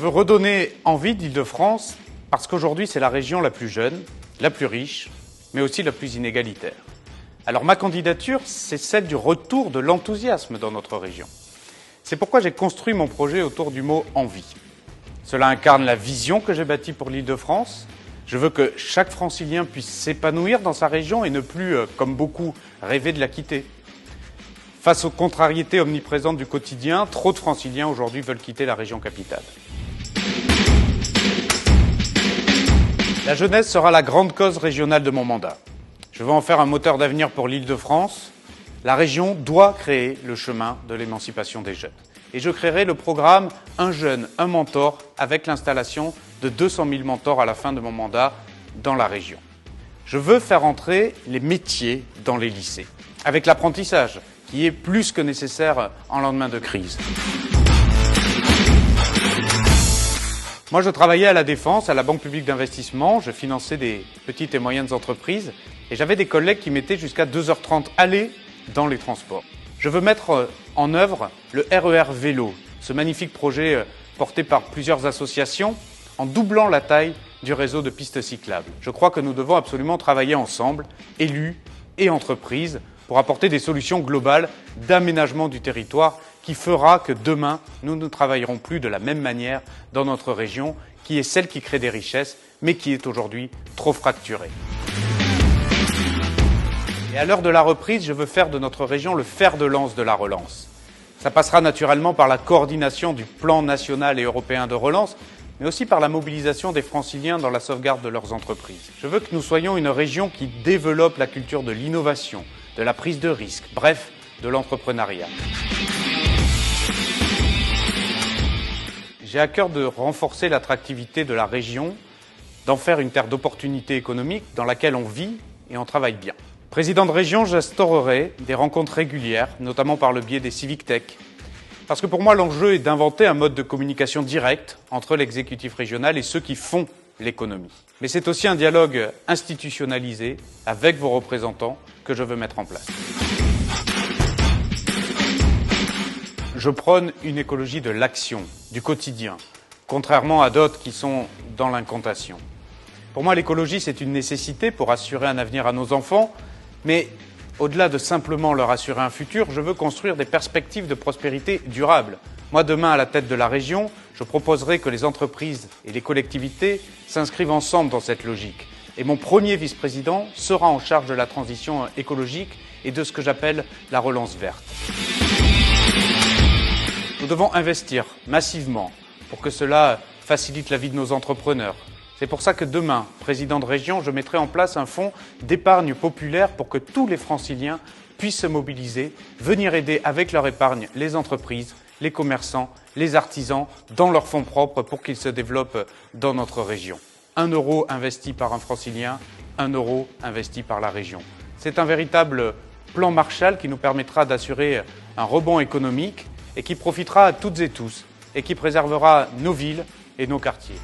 veux redonner envie d'Île-de-France parce qu'aujourd'hui, c'est la région la plus jeune, la plus riche, mais aussi la plus inégalitaire. Alors ma candidature, c'est celle du retour de l'enthousiasme dans notre région. C'est pourquoi j'ai construit mon projet autour du mot « envie ». Cela incarne la vision que j'ai bâtie pour l'Île-de-France. Je veux que chaque francilien puisse s'épanouir dans sa région et ne plus, comme beaucoup, rêver de la quitter. Face aux contrariétés omniprésentes du quotidien, trop de franciliens aujourd'hui veulent quitter la région capitale. La jeunesse sera la grande cause régionale de mon mandat. Je veux en faire un moteur d'avenir pour l'Île-de-France. La région doit créer le chemin de l'émancipation des jeunes. Et je créerai le programme Un jeune, un mentor avec l'installation de 200 000 mentors à la fin de mon mandat dans la région. Je veux faire entrer les métiers dans les lycées, avec l'apprentissage, qui est plus que nécessaire en lendemain de crise. Moi, je travaillais à la Défense, à la Banque publique d'investissement, je finançais des petites et moyennes entreprises, et j'avais des collègues qui mettaient jusqu'à 2h30 aller dans les transports. Je veux mettre en œuvre le RER Vélo, ce magnifique projet porté par plusieurs associations, en doublant la taille du réseau de pistes cyclables. Je crois que nous devons absolument travailler ensemble, élus et entreprises, pour apporter des solutions globales d'aménagement du territoire qui fera que demain, nous ne travaillerons plus de la même manière dans notre région, qui est celle qui crée des richesses, mais qui est aujourd'hui trop fracturée. Et à l'heure de la reprise, je veux faire de notre région le fer de lance de la relance. Ça passera naturellement par la coordination du plan national et européen de relance, mais aussi par la mobilisation des franciliens dans la sauvegarde de leurs entreprises. Je veux que nous soyons une région qui développe la culture de l'innovation, de la prise de risque, bref, de l'entrepreneuriat. J'ai à cœur de renforcer l'attractivité de la région, d'en faire une terre d'opportunités économiques dans laquelle on vit et on travaille bien. Président de région, j'instaurerai des rencontres régulières, notamment par le biais des Civic Tech. Parce que pour moi, l'enjeu est d'inventer un mode de communication direct entre l'exécutif régional et ceux qui font l'économie. Mais c'est aussi un dialogue institutionnalisé avec vos représentants que je veux mettre en place. Je prône une écologie de l'action, du quotidien, contrairement à d'autres qui sont dans l'incantation. Pour moi, l'écologie, c'est une nécessité pour assurer un avenir à nos enfants, mais au-delà de simplement leur assurer un futur, je veux construire des perspectives de prospérité durable. Moi, demain, à la tête de la région, je proposerai que les entreprises et les collectivités s'inscrivent ensemble dans cette logique. Et mon premier vice-président sera en charge de la transition écologique et de ce que j'appelle la relance verte. Nous devons investir massivement pour que cela facilite la vie de nos entrepreneurs. C'est pour ça que demain, président de région, je mettrai en place un fonds d'épargne populaire pour que tous les franciliens puissent se mobiliser, venir aider avec leur épargne les entreprises, les commerçants, les artisans dans leurs fonds propres pour qu'ils se développent dans notre région. 1 euro investi par un francilien, 1 euro investi par la région. C'est un véritable plan Marshall qui nous permettra d'assurer un rebond économique et qui profitera à toutes et tous et qui préservera nos villes et nos quartiers.